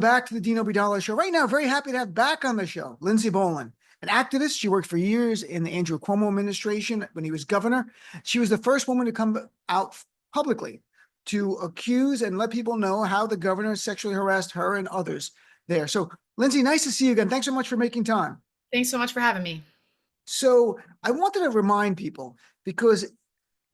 Back to the Dean Obeidallah show. Right now, very happy to have back on the show Lindsey Boylan, an activist. She worked for years in the Andrew Cuomo administration when he was governor. She was the first woman to come out publicly to accuse and let people know how the governor sexually harassed her and others there. So, Lindsey, nice to see you again. Thanks so much for making time. Thanks so much for having me. So, I wanted to remind people because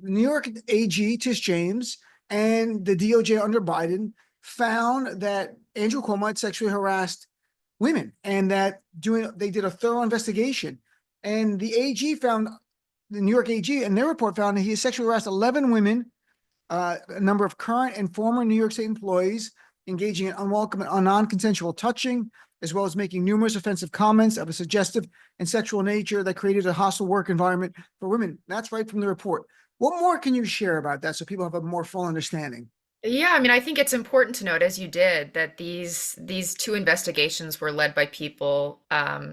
New York AG Tish James and the DOJ under Biden found that Andrew Cuomo had sexually harassed women, and that they did a thorough investigation. And the AG found the New York AG and their report found that he has sexually harassed 11 women, a number of current and former New York State employees, engaging in unwelcome and non-consensual touching, as well as making numerous offensive comments of a suggestive and sexual nature that created a hostile work environment for women. That's right from the report. What more can you share about that so people have a more full understanding? Yeah, I mean, I think it's important to note, as you did, that these two investigations were led by people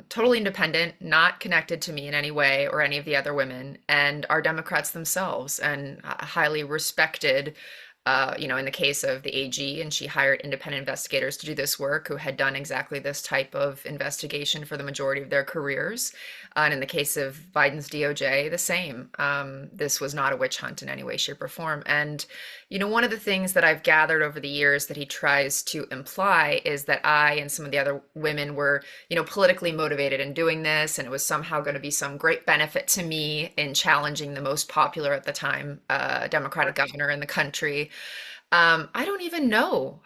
totally independent, not connected to me in any way or any of the other women, and are Democrats themselves and highly respected. In the case of the AG, and she hired independent investigators to do this work who had done exactly this type of investigation for the majority of their careers. And in the case of Biden's DOJ, the same. This was not a witch hunt in any way, shape, or form. And, one of the things that I've gathered over the years that he tries to imply is that I and some of the other women were, politically motivated in doing this, and it was somehow going to be some great benefit to me in challenging the most popular at the time Democratic governor in the country. I don't even know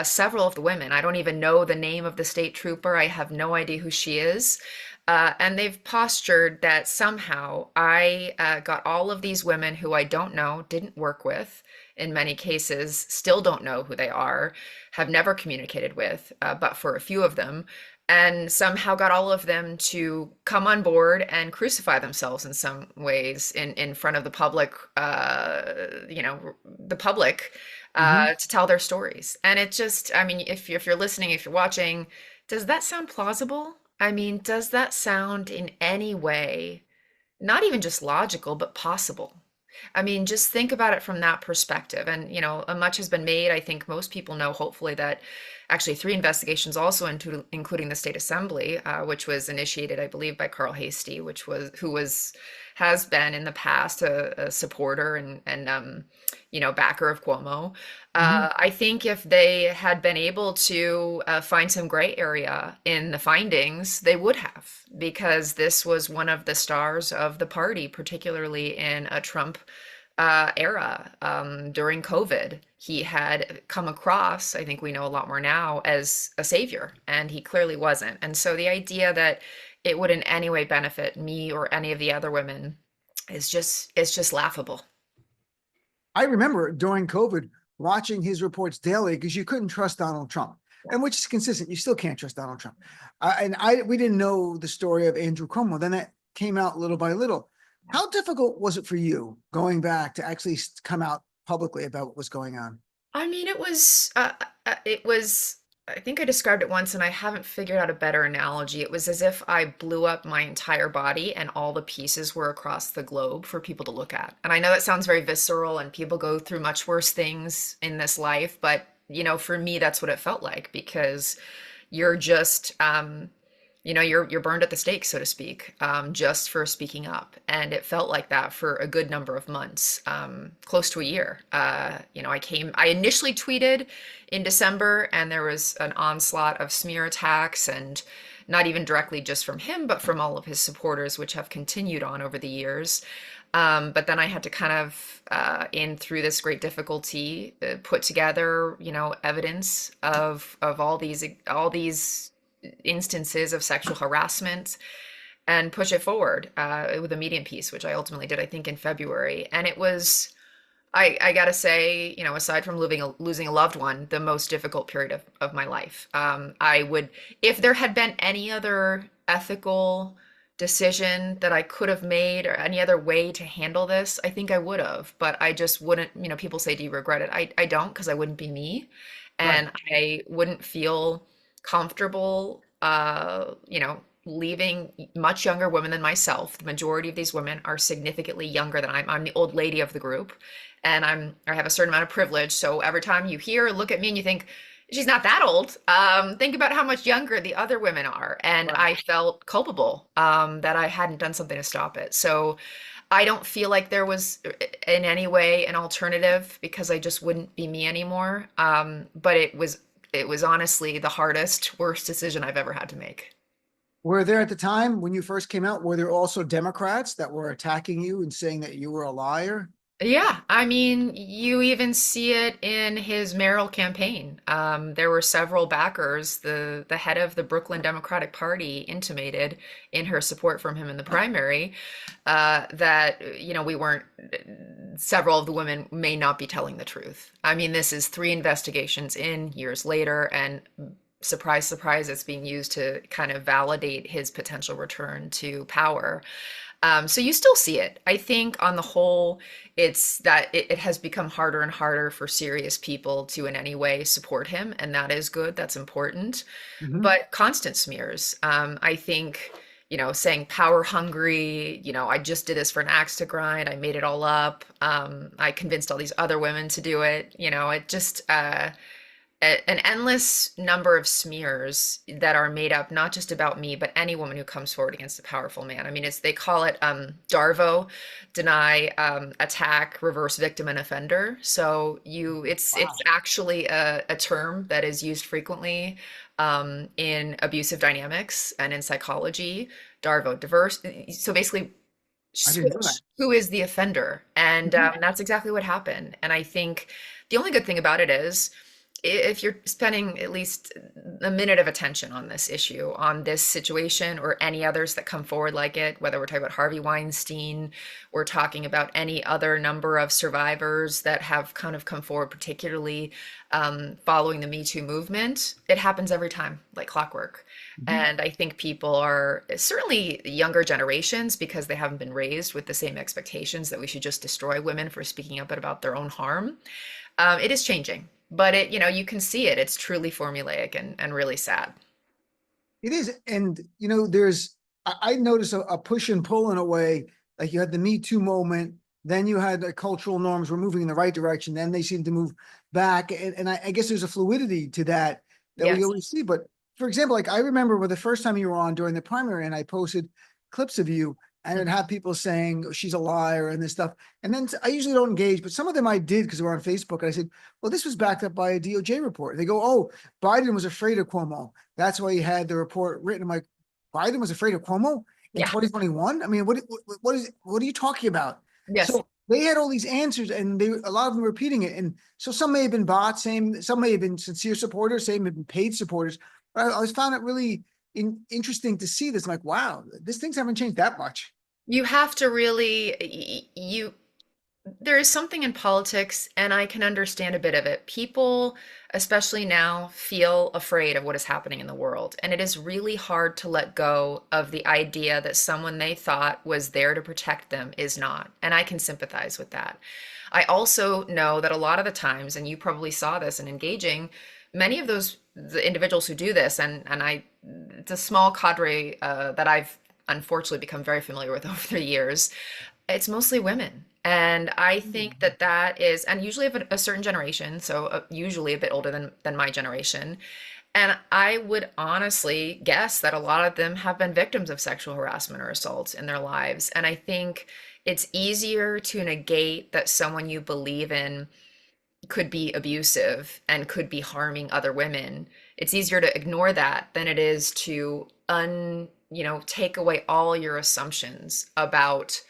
several of the women. I don't even know the name of the state trooper. I have no idea who she is. And they've postured that somehow I got all of these women who I don't know, didn't work with, in many cases, still don't know who they are, have never communicated with, but for a few of them, and somehow got all of them to come on board and crucify themselves in some ways in front of the public, the public, Mhm. to tell their stories. And it just, I mean, if you're listening, if you're watching, does that sound plausible? I mean, does that sound in any way, not even just logical, but possible? I mean, just think about it from that perspective. And, much has been made. I think most people know, hopefully, that actually three investigations also including the state assembly, which was initiated, I believe, by Carl Hastie, has been in the past a supporter and backer of Cuomo. Mhm. I think if they had been able to find some gray area in the findings, they would have, because this was one of the stars of the party, particularly in a Trump era. During COVID, he had come across, I think we know a lot more now, as a savior, and he clearly wasn't. And so the idea that it would in any way benefit me or any of the other women is just laughable. I remember during COVID watching his reports daily because you couldn't trust Donald Trump, and which is consistent. You still can't trust Donald Trump. We didn't know the story of Andrew Cuomo. Then that came out little by little. How difficult was it for you going back to actually come out publicly about what was going on? I mean, it was, I think I described it once and I haven't figured out a better analogy. It was as if I blew up my entire body and all the pieces were across the globe for people to look at. And I know that sounds very visceral and people go through much worse things in this life, but for me, that's what it felt like, because you're just, you're burned at the stake, so to speak, just for speaking up. And it felt like that for a good number of months, close to a year. I initially tweeted in December, and there was an onslaught of smear attacks, and not even directly just from him, but from all of his supporters, which have continued on over the years. But then I had to kind of, in through this great difficulty, put together, evidence of all these instances of sexual harassment and push it forward with a medium piece, which I ultimately did, I think, in February. And it was, I gotta say, aside from losing a loved one, the most difficult period of my life. If there had been any other ethical decision that I could have made or any other way to handle this, I think I would have, but I just wouldn't, people say, do you regret it? I don't, because I wouldn't be me. Right. And I wouldn't feel comfortable, leaving much younger women than myself. The majority of these women are significantly younger than I'm the old lady of the group, and I have a certain amount of privilege. So every time you hear, look at me, and you think, she's not that old. Think about how much younger the other women are. And Right. I felt culpable that I hadn't done something to stop it. So I don't feel like there was in any way an alternative because I just wouldn't be me anymore. But it was honestly the hardest, worst decision I've ever had to make. Were there at the time when you first came out, were there also Democrats that were attacking you and saying that you were a liar? Yeah, I mean, you even see it in his mayoral campaign. There were several backers. The head of the Brooklyn Democratic Party intimated in her support from him in the primary that we weren't. Several of the women may not be telling the truth. I mean, this is three investigations in years later, and surprise, surprise, it's being used to kind of validate his potential return to power. So you still see it. I think on the whole, it's that it has become harder and harder for serious people to in any way support him, and that is good. That's important. Mhm. But constant smears, I think, saying power hungry, I just did this for an axe to grind. I made it all up. I convinced all these other women to do it. It just, an endless number of smears that are made up not just about me but any woman who comes forward against a powerful man. I mean, they call it DARVO, deny, attack, reverse victim and offender. So it's Wow. actually a term that is used frequently in abusive dynamics and in psychology. DARVO, diverse. So basically, I didn't know that. switch who is the offender, and Mhm. that's exactly what happened. And I think the only good thing about it is if you're spending at least a minute of attention on this issue, on this situation, or any others that come forward like it, whether we're talking about Harvey Weinstein, we're talking about any other number of survivors that have kind of come forward, particularly following the Me Too movement, it happens every time, like clockwork. Mhm. And I think people are certainly younger generations because they haven't been raised with the same expectations that we should just destroy women for speaking up about their own harm. It is changing, but you can see it. It's truly formulaic and really sad. It is. And, I noticed a push and pull in a way. Like you had the Me Too moment, then you had the cultural norms were moving in the right direction, then they seem to move back. And I guess there's a fluidity to that we Yes. always see. But for example, like I remember when the first time you were on during the primary and I posted clips of you and Mhm. I'd have people saying she's a liar and this stuff. And then I usually don't engage, but some of them I did because they were on Facebook. And I said, well, this was backed up by a DOJ report. They go, oh, Biden was afraid of Cuomo. That's why he had the report written. I'm like, Biden was afraid of Cuomo in Yeah. 2021. I mean, what are you talking about? Yes. So they had all these answers, and a lot of them repeating it. And so some may have been bots, some may have been sincere supporters, some may have been paid supporters. But I was found it really interesting to see this. I'm like, wow, these things haven't changed that much. You have to really, you there is something in politics, and I can understand a bit of it. People, especially now, feel afraid of what is happening in the world. And it is really hard to let go of the idea that someone they thought was there to protect them is not. And I can sympathize with that. I also know that a lot of the times, and you probably saw this in engaging, many of the individuals who do this, it's a small cadre that I've unfortunately become very familiar with over the years. It's mostly women. And I think Mhm. that is, and usually of a certain generation, so usually a bit older than my generation. And I would honestly guess that a lot of them have been victims of sexual harassment or assault in their lives. And I think it's easier to negate that someone you believe in could be abusive and could be harming other women. It's easier to ignore that than it is to take away all your assumptions about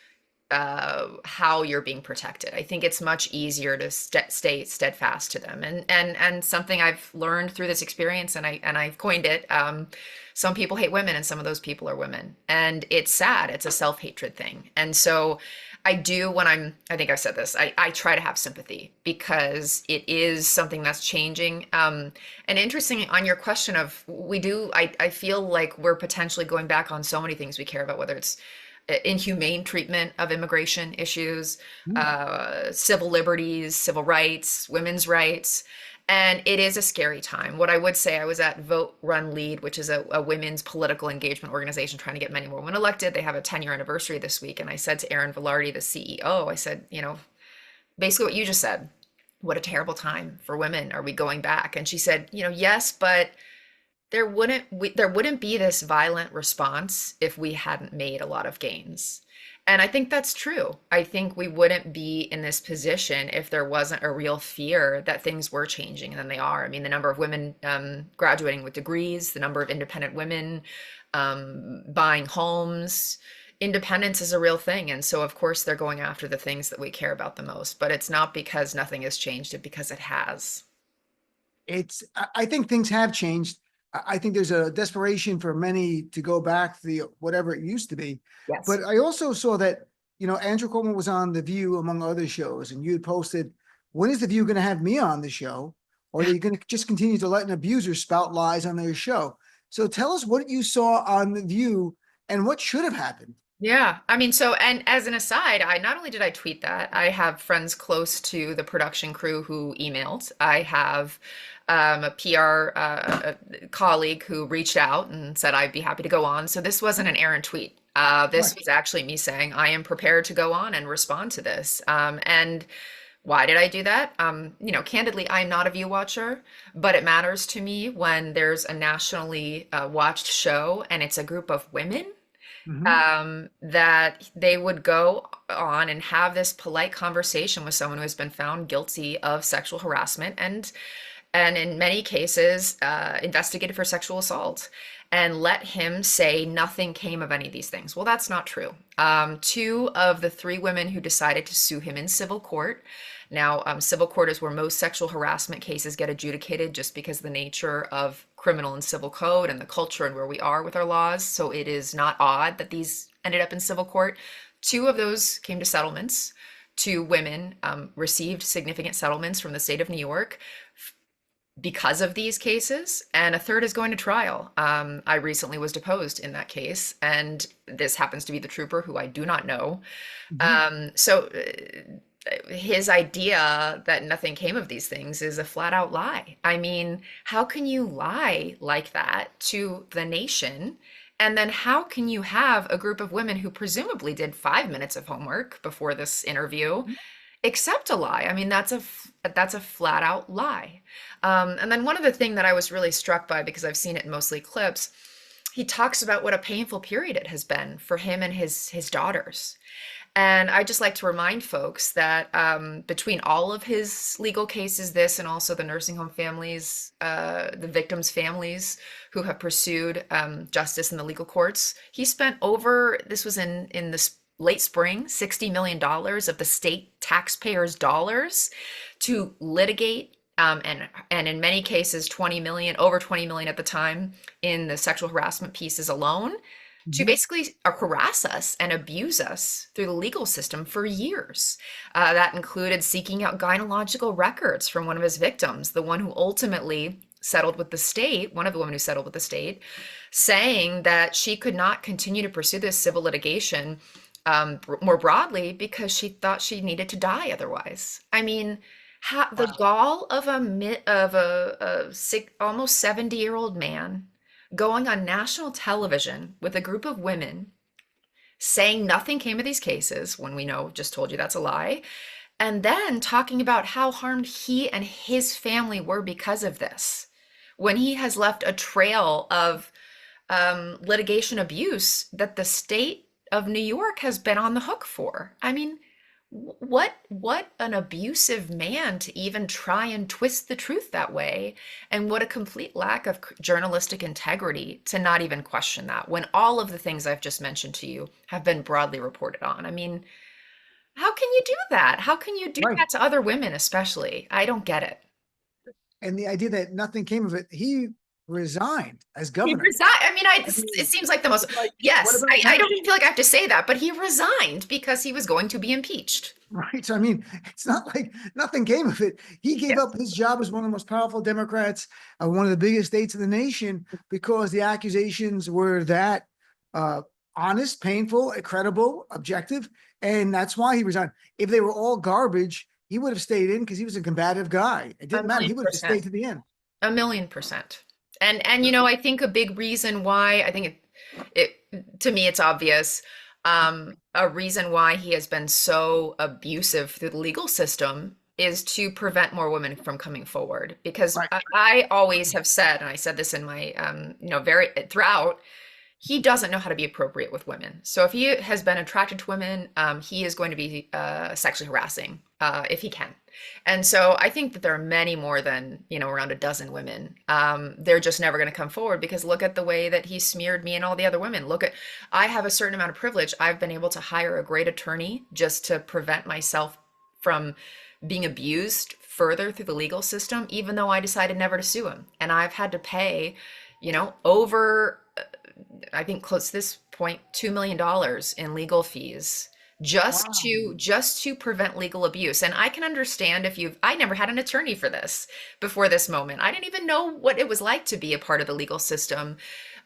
how you're being protected. I think it's much easier to stay steadfast to them. And something I've learned through this experience, and I've coined it. Some people hate women, and some of those people are women, and it's sad. It's a self-hatred thing, and so. I do when I think I've said this, I try to have sympathy because it is something that's changing. And interesting on your question of I feel like we're potentially going back on so many things we care about, whether it's inhumane treatment of immigration issues, civil liberties, civil rights, women's rights. And it is a scary time. What I would say, I was at Vote Run Lead, which is a women's political engagement organization trying to get many more women elected. They have a 10-year anniversary this week. And I said to Erin Villardi, the CEO, I said, basically what you just said. what a terrible time for women. Are we going back? And she said, yes, but there wouldn't be this violent response if we hadn't made a lot of gains. And I think that's true. I think we wouldn't be in this position if there wasn't a real fear that things were changing, and then they are. I mean, the number of women graduating with degrees, the number of independent women buying homes. Independence is a real thing. And so, of course, they're going after the things that we care about the most. But it's not because nothing has changed, it's because it has. I think things have changed. I think there's a desperation for many to go back to the whatever it used to be. Yes. But I also saw that, Andrew Cuomo was on The View among other shows, and you had posted, when is The View going to have me on the show? Or are they going to just continue to let an abuser spout lies on their show? So tell us what you saw on The View and what should have happened. Yeah. I mean, so, and as an aside, I not only did I tweet that, I have friends close to the production crew who emailed. I have a PR colleague who reached out and said I'd be happy to go on. So this wasn't an errant tweet. This Right. was actually me saying I am prepared to go on and respond to this. And why did I do that? Candidly, I'm not a view watcher, but it matters to me when there's a nationally watched show and it's a group of women, Mhm. that they would go on and have this polite conversation with someone who has been found guilty of sexual harassment and in many cases investigated for sexual assault, and let him say nothing came of any of these things. Well, that's not true. Two of the three women who decided to sue him in civil court. Now, civil court is where most sexual harassment cases get adjudicated, just because of the nature of criminal and civil code and the culture and where we are with our laws. So it is not odd that these ended up in civil court. Two of those came to settlements. Two women received significant settlements from the state of New York because of these cases, and a third is going to trial. I recently was deposed in that case, and this happens to be the trooper who I do not know. Mhm. So his idea that nothing came of these things is a flat out lie. I mean, how can you lie like that to the nation? And then how can you have a group of women who presumably did 5 minutes of homework before this interview accept a lie? I mean, that's a flat out lie. And then one other thing that I was really struck by, because I've seen it in mostly clips, he talks about what a painful period it has been for him and his daughters. And I just like to remind folks that between all of his legal cases, this and also the nursing home families, the victims' families who have pursued justice in the legal courts, he spent this was in the late spring, $60 million of the state taxpayers' dollars to litigate, and in many cases 20 million, over 20 million at the time, in the sexual harassment pieces alone, to Mhm. basically harass us and abuse us through the legal system for years. That included seeking out gynecological records from one of his victims, the one who ultimately settled with the state, one of the women who settled with the state, saying that she could not continue to pursue this civil litigation more broadly because she thought she needed to die otherwise. I mean, the Wow. gall of a sick, almost 70-year-old man going on national television with a group of women saying nothing came of these cases when we know, just told you that's a lie, and then talking about how harmed he and his family were because of this, when he has left a trail of litigation abuse that the state of New York has been on the hook for. I mean, what an abusive man to even try and twist the truth that way, and what a complete lack of journalistic integrity to not even question that when all of the things I've just mentioned to you have been broadly reported on. I mean, how can you do that? How can you do Right. that to other women, especially? I don't get it. And the idea that nothing came of it, he resigned as He governor. resigned. I mean, I it mean, seems like the most, it's like, what yes, about I now? don't even feel like I have to say that, but he resigned because he was going to be impeached. Right. So, I mean, it's not like nothing came of it. He gave Yes. up his job as one of the most powerful Democrats of one of the biggest states in the nation because the accusations were that uh, honest, painful, credible, objective. And that's why he resigned. If they were all garbage, he would have stayed in because he was a combative guy. It A didn't matter. million He would have just percent. stayed to the end. A million percent. And I think a big reason why, I think to me it's obvious, a reason why he has been so abusive through the legal system is to prevent more women from coming forward. Because Right. I always have said, and I said this in my, very throughout, he doesn't know how to be appropriate with women. So if he has been attracted to women, he is going to be sexually harassing if he can. And so I think that there are many more than, around a dozen women. They're just never going to come forward because look at the way that he smeared me and all the other women. I have a certain amount of privilege. I've been able to hire a great attorney just to prevent myself from being abused further through the legal system, even though I decided never to sue him. And I've had to pay, over I think close to this point, $2 million in legal fees Wow. just to prevent legal abuse. And I can understand if I never had an attorney for this before this moment. I didn't even know what it was like to be a part of the legal system.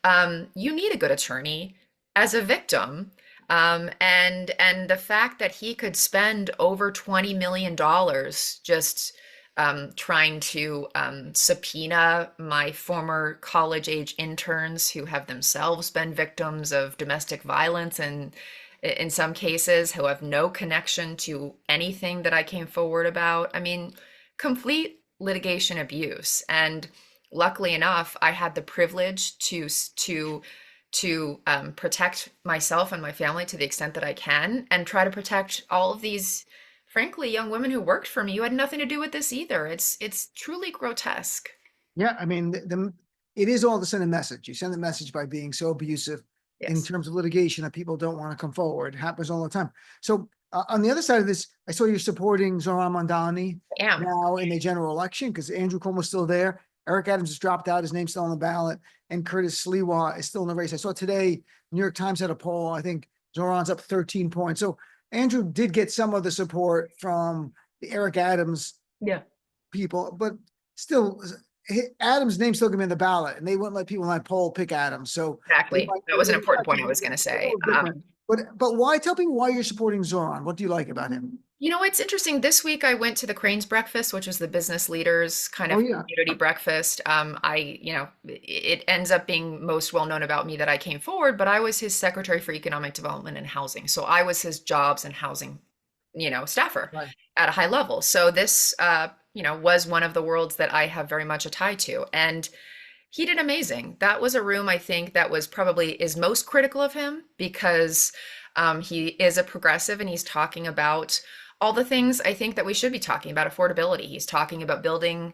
You need a good attorney as a victim. And the fact that he could spend over $20 million just trying to subpoena my former college age interns who have themselves been victims of domestic violence and in some cases who have no connection to anything that I came forward about. I mean, complete litigation abuse. And luckily enough, I had the privilege to protect myself and my family to the extent that I can and try to protect all of these frankly, young women who worked for me who had nothing to do with this either. It's truly grotesque. Yeah, I mean, it is all to send a message. You send the message by being so abusive in Yes. terms of litigation that people don't want to come forward. It happens all the time. So on the other side of this, I saw you're supporting Zohran Mamdani I am. now in the general election because Andrew Cuomo's still there. Eric Adams has dropped out. His name's still on the ballot. And Curtis Sliwa is still in the race. I saw today, New York Times had a poll. I think Zohran's up 13 points. So Andrew did get some of the support from the Eric Adams Yeah. people, but still, Adams' name's still gonna be in the ballot, and they wouldn't let people in that poll pick Adams. So they Exactly. might That was an they important might point be I was going to a say. little different. But why? Tell people why you're supporting Zoran. What do you like about him? It's interesting. This week I went to the Cranes Breakfast, which was the business leaders kind Oh of yeah, community breakfast. It ends up being most well known about me that I came forward, but I was his secretary for economic development and housing. So I was his jobs and housing, staffer right. at a high level. So this, was one of the worlds that I have very much a tie to. And he did amazing. That was a room I think that was probably is most critical of him because he is a progressive and he's talking about all the things I think that we should be talking about affordability. He's talking about building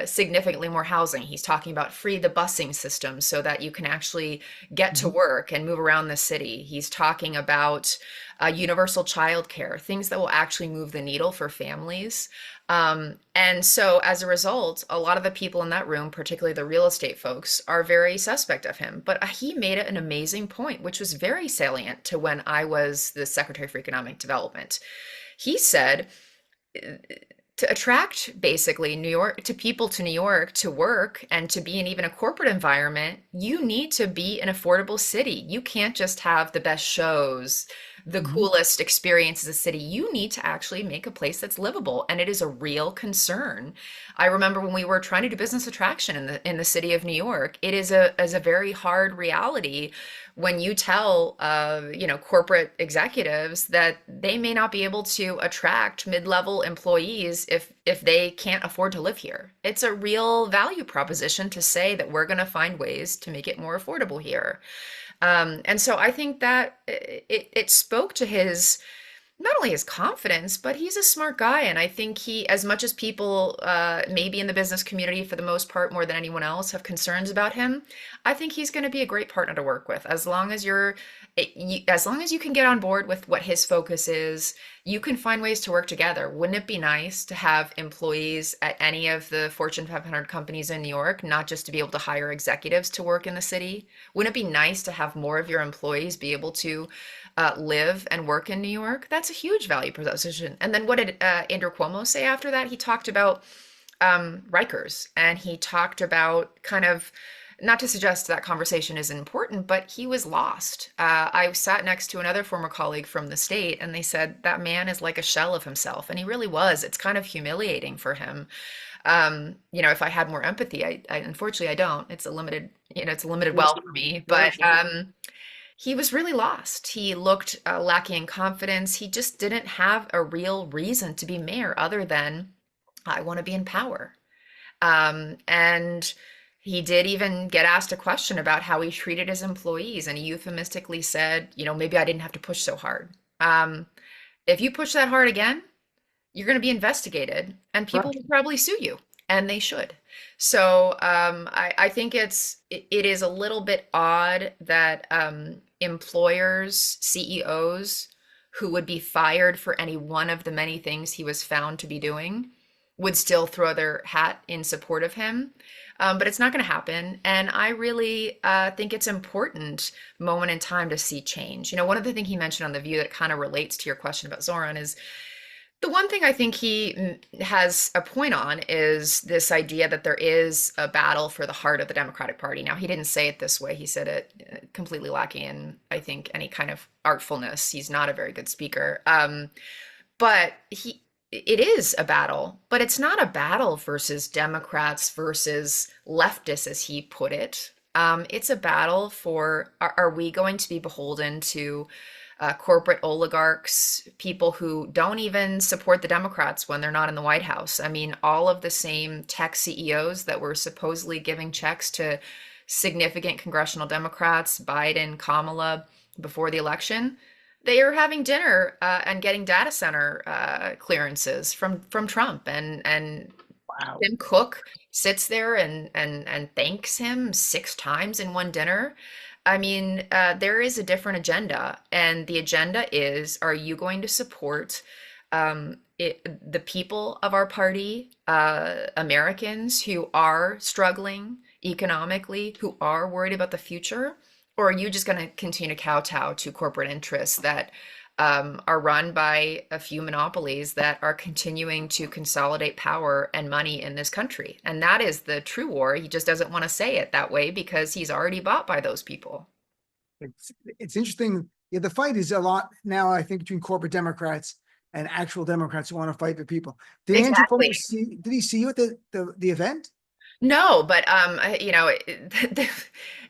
significantly more housing. He's talking about free the busing system so that you can actually get to Mhm. work and move around the city. He's talking about universal childcare, things that will actually move the needle for families. And so as a result, a lot of the people in that room, particularly the real estate folks, are very suspect of him. But he made it an amazing point, which was very salient to when I was the Secretary for Economic Development. He said, to attract basically New York to people to New York to work and to be in even a corporate environment, you need to be an affordable city. You can't just have the best shows, the Mhm. coolest experiences as a city. You need to actually make a place that's livable, and it is a real concern. I remember when we were trying to do business attraction in the city of New York, it is a very hard reality when you tell corporate executives that they may not be able to attract mid-level employees if they can't afford to live here. It's a real value proposition to say that we're going to find ways to make it more affordable here. And so I think that it spoke to his not only his confidence, but he's a smart guy. And I think he, as much as people, maybe in the business community for the most part, more than anyone else, have concerns about him, I think he's going to be a great partner to work with. As long as you can get on board with what his focus is, you can find ways to work together. Wouldn't it be nice to have employees at any of the Fortune 500 companies in New York, not just to be able to hire executives to work in the city? Wouldn't it be nice to have more of your employees be able to live and work in New York? That's a huge value proposition. And then what did Andrew Cuomo say after that? He talked about Rikers, and he talked about kind of, not to suggest that conversation isn't important, but he was lost. I sat next to another former colleague from the state, and they said that man is like a shell of himself, and he really was. It's kind of humiliating for him. If I had more empathy, I unfortunately I don't. It's a limited Yes, well for me, very but true. he was really lost. He looked lacking in confidence. He just didn't have a real reason to be mayor other than I want to be in power. And he did even get asked a question about how he treated his employees, and he euphemistically said, maybe I didn't have to push so hard. If you push that hard again, you're going to be investigated, and people Right. will probably sue you, and they should. So I think it is a little bit odd that employers, CEOs who would be fired for any one of the many things he was found to be doing would still throw their hat in support of him. But it's not going to happen. And I really think it's important moment in time to see change. One of the things he mentioned on The View that kind of relates to your question about Zoran is the one thing I think he has a point on is this idea that there is a battle for the heart of the Democratic Party. Now, he didn't say it this way. He said it completely lacking in, I think, any kind of artfulness. He's not a very good speaker. But it is a battle, but it's not a battle versus Democrats versus leftists, as he put it. It's a battle for, are we going to be beholden to corporate oligarchs, people who don't even support the Democrats when they're not in the White House? I mean, all of the same tech CEOs that were supposedly giving checks to significant congressional Democrats, Biden, Kamala, before the election, they are having dinner and getting data center clearances from Trump, and Wow. Tim Cook sits there and thanks him 6 times in one dinner. I mean, there is a different agenda, and the agenda is: are you going to support the people of our party, Americans who are struggling economically, who are worried about the future? Or are you just going to continue to kowtow to corporate interests that are run by a few monopolies that are continuing to consolidate power and money in this country? And that is the true war. He just doesn't want to say it that way because he's already bought by those people. It's interesting. Yeah, the fight is a lot now, I think, between corporate Democrats and actual Democrats who want to fight for people. Did Andrew Exactly. Cuomo did he see you at the event? No, but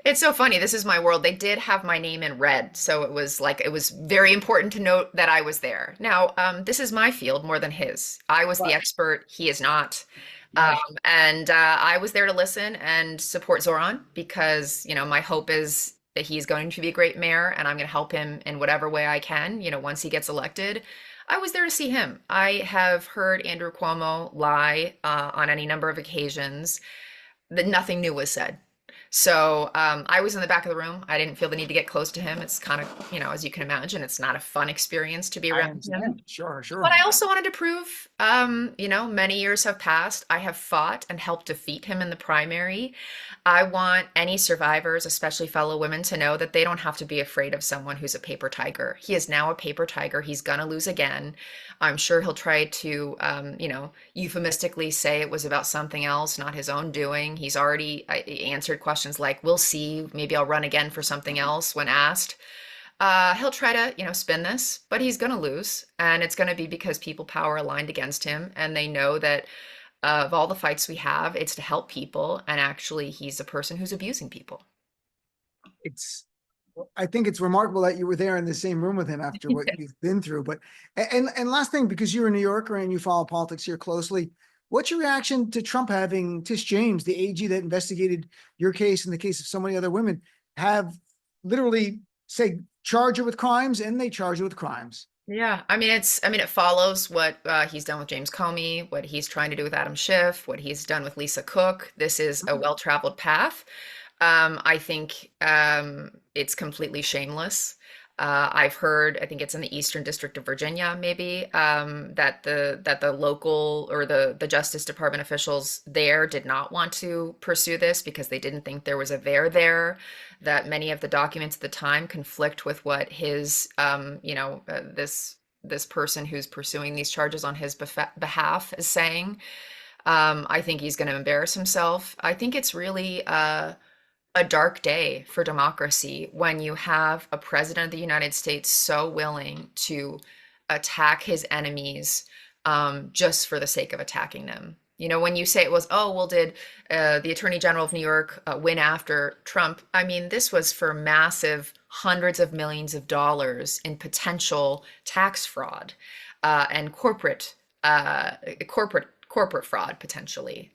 it's so funny. This is my world. They did have my name in red, so it was very important to note that I was there. Now, this is my field more than his. I was the Right. expert. He is not. Um, Right. and I was there to listen and support Zoran because, my hope is that he's going to be a great mayor, and I'm going to help him in whatever way I can, once he gets elected. I was there to see him. I have heard Andrew Cuomo lie on any number of occasions that nothing new was said. So I was in the back of the room. I didn't feel the need to get close to him. It's kind of, as you can imagine, it's not a fun experience to be I around him. understand. Sure, But sure. I also wanted to prove, many years have passed. I have fought and helped defeat him in the primary. I want any survivors, especially fellow women, to know that they don't have to be afraid of someone who's a paper tiger. He is now a paper tiger. He's gonna lose again. I'm sure he'll try to, euphemistically say it was about something else, not his own doing. He's already answered questions like, "We'll see. Maybe I'll run again for something else," when asked. He'll try to, spin this, but he's going to lose. And it's going to be because people power aligned against him. And they know that of all the fights we have, it's to help people. And actually, he's a person who's abusing people. It's I think it's remarkable that you were there in the same room with him after what you've been through. But and last thing, because you're a New Yorker and you follow politics here closely, what's your reaction to Trump having Tish James, the AG that investigated your case and the case of so many other women, have literally say charge her with crimes, and they charge her with crimes? Yeah, it follows what he's done with James Comey, what he's trying to do with Adam Schiff, what he's done with Lisa Cook. This is a well-traveled path. I think it's completely shameless. I've heard, I think it's in the Eastern District of Virginia, maybe, that the local or the Justice Department officials there did not want to pursue this because they didn't think there was a there. That many of the documents at the time conflict with what his, this person who's pursuing these charges on his behalf is saying. I think he's going to embarrass himself. I think it's really a dark day for democracy when you have a president of the United States so willing to attack his enemies just for the sake of attacking them. When you say it was, oh, well, did the Attorney General of New York win after Trump? I mean, this was for massive hundreds of millions of dollars in potential tax fraud and uh, corporate fraud potentially.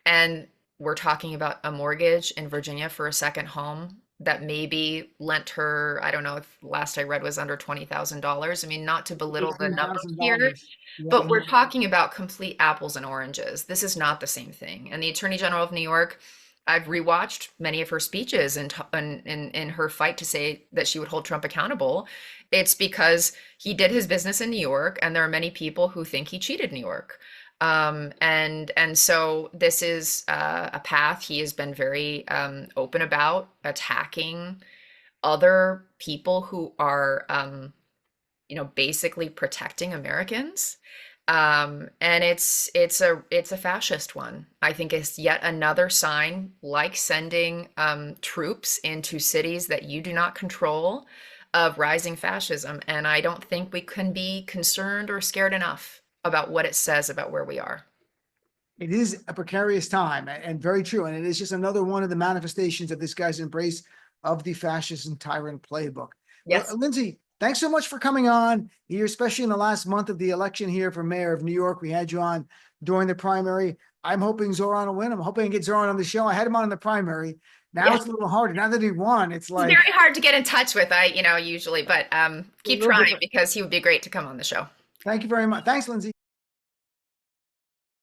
And we're talking about a mortgage in Virginia for a second home that maybe lent her, I don't know if last I read was under $20,000. I mean, not to belittle the numbers here, $18,000. Yeah. but we're talking about complete apples and oranges. This is not the same thing. And the Attorney General of New York, I've rewatched many of her speeches in her fight to say that she would hold Trump accountable. It's because he did his business in New York, and there are many people who think he cheated New York. And so this is a path he has been very open about, attacking other people who are basically protecting Americans. And it's a fascist one. I think it's yet another sign, like sending troops into cities that you do not control, of rising fascism. And I don't think we can be concerned or scared enough about what it says about where we are. It is a precarious time, and very true. And it is just another one of the manifestations of this guy's embrace of the fascist and tyrant playbook. Well, Yes. Lindsey, thanks so much for coming on here, especially in the last month of the election here for mayor of New York. We had you on during the primary. I'm hoping Zoran will win. I'm hoping I get Zoran on the show. I had him on in the primary. Now Yes. it's a little harder. Now that he won, it's It's like very hard to get in touch with, usually, but keep little trying different. because he would be great to come on the show. Thank you very much. Thanks, Lindsey.